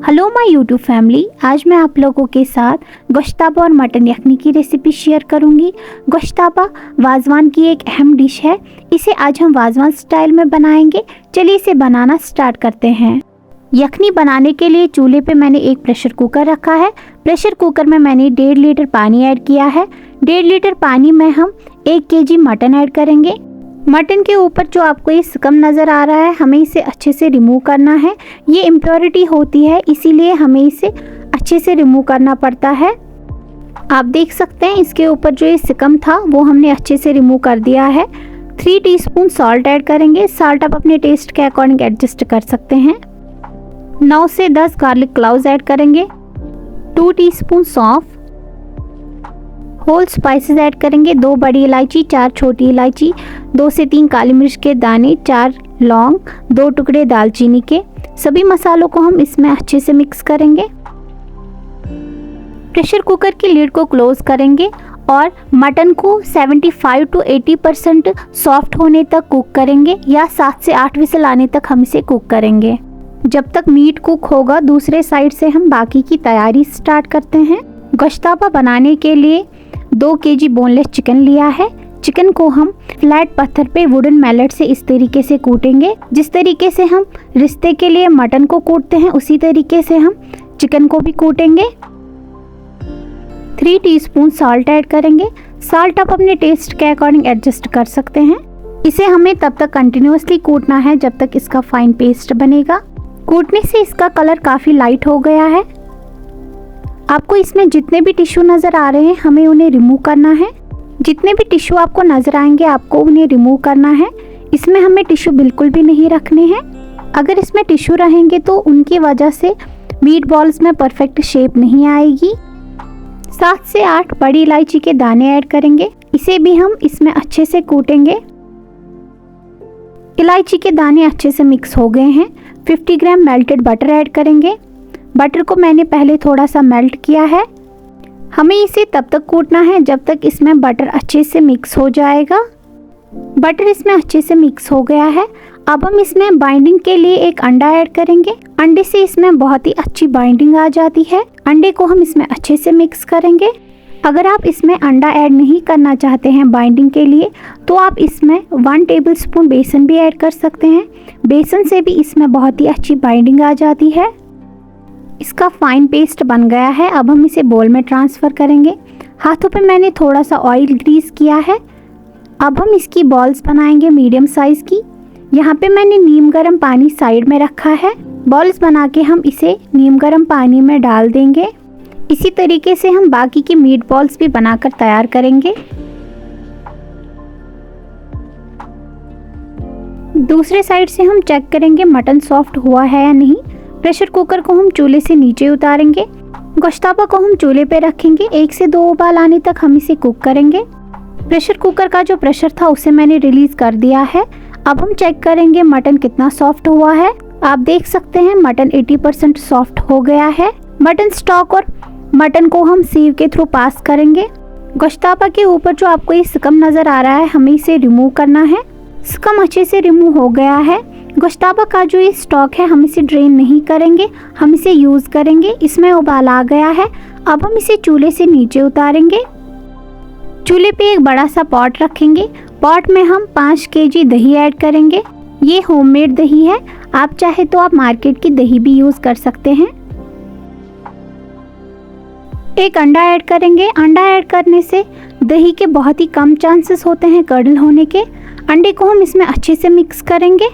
Hello my YouTube family. आज मैं आप लोगों के साथ गोश्ताबा और मटन यखनी की रेसिपी शेयर करूंगी। गोश्ताबा वाजवान की एक अहम डिश है। इसे आज हम वाजवान स्टाइल में बनाएंगे। चलिए इसे बनाना स्टार्ट करते हैं। यखनी बनाने के लिए चूल्हे पे मैंने एक प्रेशर कुकर रखा है। प्रेशर कुकर में मैंने 1.5 लीटर पानी ऐड किया है। 1.5 लीटर पानी में हम 1 केजी मटन ऐड करेंगे। मटन के ऊपर जो आपको ये सिकम नज़र आ रहा है, हमें इसे अच्छे से रिमूव करना है। ये इम्प्योरिटी होती है, इसीलिए हमें इसे अच्छे से रिमूव करना पड़ता है। आप देख सकते हैं इसके ऊपर जो ये सिकम था वो हमने अच्छे से रिमूव कर दिया है। 3 टीस्पून सॉल्ट ऐड करेंगे। सॉल्ट आप अपने टेस्ट के अकॉर्डिंग एडजस्ट कर सकते हैं। 9 से 10 गार्लिक क्लाउज ऐड करेंगे। 2 टीस्पून सौंफ, होल स्पाइसेस ऐड करेंगे। 2 बड़ी इलायची, 4 छोटी इलायची, 2 से 3 काली मिर्च के दाने, 4 लौंग, 2 टुकड़े दालचीनी के। सभी मसालों को हम इसमें अच्छे से मिक्स करेंगे। प्रेशर कुकर की लिड को क्लोज करेंगे और मटन को 75 to 80% सॉफ्ट होने तक कुक करेंगे या 7 से 8 विसल आने तक हम इसे कुक करेंगे। जब तक मीट कुक होगा, दूसरे साइड से हम बाकी की तैयारी स्टार्ट करते हैं। गोश्ताबा बनाने के लिए 2 केजी बोनलेस चिकन लिया है। चिकन को हम फ्लैट पत्थर पे वुडन मैलेट से इस तरीके से कूटेंगे। जिस तरीके से हम रिश्ते के लिए मटन को कूटते हैं, उसी तरीके से हम चिकन को भी कूटेंगे। 3 टीस्पून सॉल्ट ऐड करेंगे। सॉल्ट आप अपने टेस्ट के अकॉर्डिंग एडजस्ट कर सकते हैं। इसे हमें तब तक कंटिन्यूअसली कूटना है जब तक इसका फाइन पेस्ट बनेगा। कूटने से इसका कलर काफ़ी लाइट हो गया है। आपको इसमें जितने भी टिश्यू नज़र आ रहे हैं, हमें उन्हें रिमूव करना है। जितने भी टिश्यू आपको नज़र आएंगे, आपको उन्हें रिमूव करना है। इसमें हमें टिश्यू बिल्कुल भी नहीं रखने हैं। अगर इसमें टिश्यू रहेंगे तो उनकी वजह से मीट बॉल्स में परफेक्ट शेप नहीं आएगी। 7 से 8 बड़ी इलायची के दाने ऐड करेंगे। इसे भी हम इसमें अच्छे से कूटेंगे। इलायची के दाने अच्छे से मिक्स हो गए हैं। 50 ग्राम मेल्टेड बटर ऐड करेंगे। बटर को मैंने पहले थोड़ा सा मेल्ट किया है। हमें इसे तब तक कूटना है जब तक इसमें बटर अच्छे से मिक्स हो जाएगा। बटर इसमें अच्छे से मिक्स हो गया है। अब हम इसमें बाइंडिंग के लिए एक अंडा ऐड करेंगे। अंडे से इसमें बहुत ही अच्छी बाइंडिंग आ जाती है। अंडे को हम इसमें अच्छे से मिक्स करेंगे। अगर आप इसमें अंडा ऐड नहीं करना चाहते हैं बाइंडिंग के लिए, तो आप इसमें 1 टेबलस्पून बेसन भी ऐड कर सकते हैं। बेसन से भी इसमें बहुत ही अच्छी बाइंडिंग आ जाती है। इसका फाइन पेस्ट बन गया है। अब हम इसे बोल में ट्रांसफ़र करेंगे। हाथों पे मैंने थोड़ा सा ऑयल ग्रीस किया है। अब हम इसकी बॉल्स बनाएंगे मीडियम साइज़ की। यहाँ पे मैंने नीम गर्म पानी साइड में रखा है। बॉल्स बना के हम इसे नीम गर्म पानी में डाल देंगे। इसी तरीके से हम बाकी की मीट बॉल्स भी बनाकर तैयार करेंगे। दूसरे साइड से हम चेक करेंगे मटन सॉफ्ट हुआ है या नहीं। प्रेशर कुकर को हम चूल्हे से नीचे उतारेंगे। गोश्ताबा को हम चूल्हे पे रखेंगे। 1 से 2 उबाल आने तक हम इसे कुक करेंगे। प्रेशर कुकर का जो प्रेशर था उसे मैंने रिलीज़ कर दिया है। अब हम चेक करेंगे मटन कितना सॉफ्ट हुआ है। आप देख सकते हैं मटन 80% सॉफ्ट हो गया है। मटन स्टॉक और मटन को हम सीव के थ्रू पास करेंगे। गोश्ताबा के ऊपर जो आपको ये सिकम नज़र आ रहा है, हमें इसे रिमूव करना है। सिकम अच्छे से रिमूव हो गया है। गोश्ताबा का जो ये स्टॉक है, हम इसे ड्रेन नहीं करेंगे, हम इसे यूज़ करेंगे। इसमें उबाल आ गया है। अब हम इसे चूल्हे से नीचे उतारेंगे। चूल्हे पे एक बड़ा सा पॉट रखेंगे। पॉट में हम 5 केजी दही ऐड करेंगे। ये होममेड दही है। आप चाहे तो आप मार्केट की दही भी यूज़ कर सकते हैं। एक अंडा ऐड करेंगे। अंडा ऐड करने से दही के बहुत ही कम चांसेस होते हैं कर्डल होने के। अंडे को हम इसमें अच्छे से मिक्स करेंगे।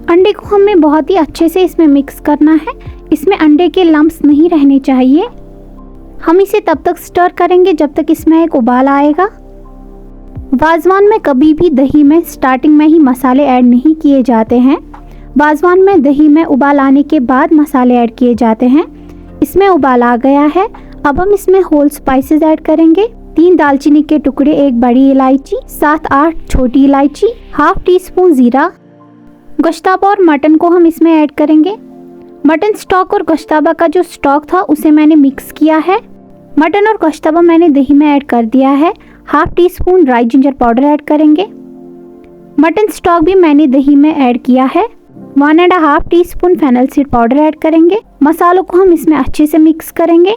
अंडे को हमें बहुत ही अच्छे से इसमें मिक्स करना है। इसमें अंडे के लम्प्स नहीं रहने चाहिए। हम इसे तब तक स्टर करेंगे जब तक इसमें एक उबाल आएगा। वाजवान में कभी भी दही में स्टार्टिंग में ही मसाले ऐड नहीं किए जाते हैं। वाजवान में दही में उबाल आने के बाद मसाले ऐड किए जाते हैं। इसमें उबाल आ गया है। अब हम इसमें होल स्पाइसेस ऐड करेंगे। 3 दालचीनी के टुकड़े, 1 बड़ी इलायची, 7-8 छोटी इलायची, ½ टीस्पून जीरा। गोश्ताबा और मटन को हम इसमें ऐड करेंगे। मटन स्टॉक और गोश्ताबा का जो स्टॉक था उसे मैंने मिक्स किया है। मटन और गोश्ताबा मैंने दही में ऐड कर दिया है। ½ teaspoon dry ginger powder add करेंगे। मटन स्टॉक भी मैंने दही में ऐड किया है। 1.5 teaspoon fennel seed powder add करेंगे। मसालों को हम इसमें अच्छे से मिक्स करेंगे।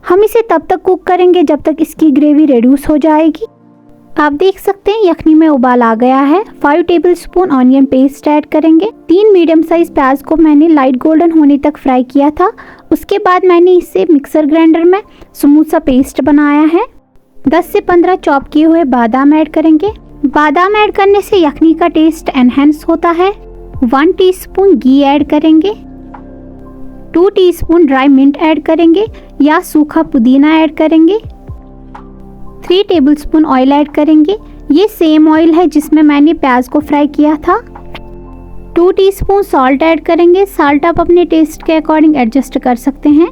हम इसे तब तक कुक करेंगे जब तक इसकी ग्रेवी रिड्यूस हो जाएगी। आप देख सकते हैं यखनी में उबाल आ गया है। 5 टेबलस्पून ऑनियन पेस्ट ऐड करेंगे। 3 मीडियम साइज प्याज को मैंने लाइट गोल्डन होने तक फ्राई किया था। उसके बाद मैंने इसे मिक्सर ग्राइंडर में स्मूथ सा पेस्ट बनाया है। 10 से 15 चॉप किए हुए बादाम ऐड करेंगे। बादाम ऐड करने से यखनी का टेस्ट एनहेंस होता है। 1 टीस्पून घी ऐड करेंगे। 2 टीस्पून ड्राई मिंट ऐड करेंगे या सूखा पुदीना ऐड करेंगे। 3 टेबलस्पून ऑयल ऐड करेंगे। ये सेम ऑयल है जिसमें मैंने प्याज को फ्राई किया था। 2 टीस्पून सॉल्ट ऐड करेंगे। सॉल्ट आप अपने टेस्ट के अकॉर्डिंग एडजस्ट कर सकते हैं।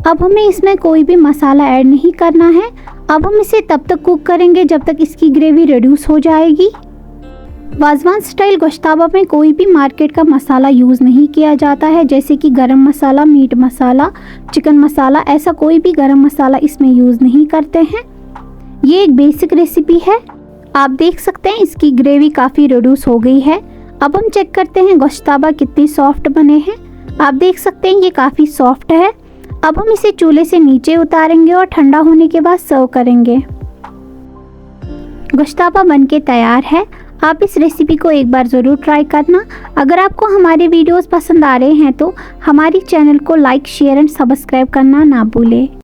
अब हमें इसमें कोई भी मसाला ऐड नहीं करना है। अब हम इसे तब तक कुक करेंगे जब तक इसकी ग्रेवी रिड्यूस हो जाएगी। वाज़वान स्टाइल गोश्ताबा में कोई भी मार्केट का मसाला यूज़ नहीं किया जाता है, जैसे कि गरम मसाला, मीट मसाला, चिकन मसाला, ऐसा कोई भी गरम मसाला इसमें यूज़ नहीं करते हैं। ये एक बेसिक रेसिपी है। आप देख सकते हैं इसकी ग्रेवी काफ़ी रिड्यूस हो गई है। अब हम चेक करते हैं गोश्ताबा कितनी सॉफ्ट बने हैं। आप देख सकते हैं ये काफ़ी सॉफ्ट है। अब हम इसे चूल्हे से नीचे उतारेंगे और ठंडा होने के बाद सर्व करेंगे। गोश्ताबा बनके तैयार है। आप इस रेसिपी को एक बार ज़रूर ट्राई करना। अगर आपको हमारे वीडियोस पसंद आ रहे हैं तो हमारी चैनल को लाइक, शेयर एंड सब्सक्राइब करना ना भूलें।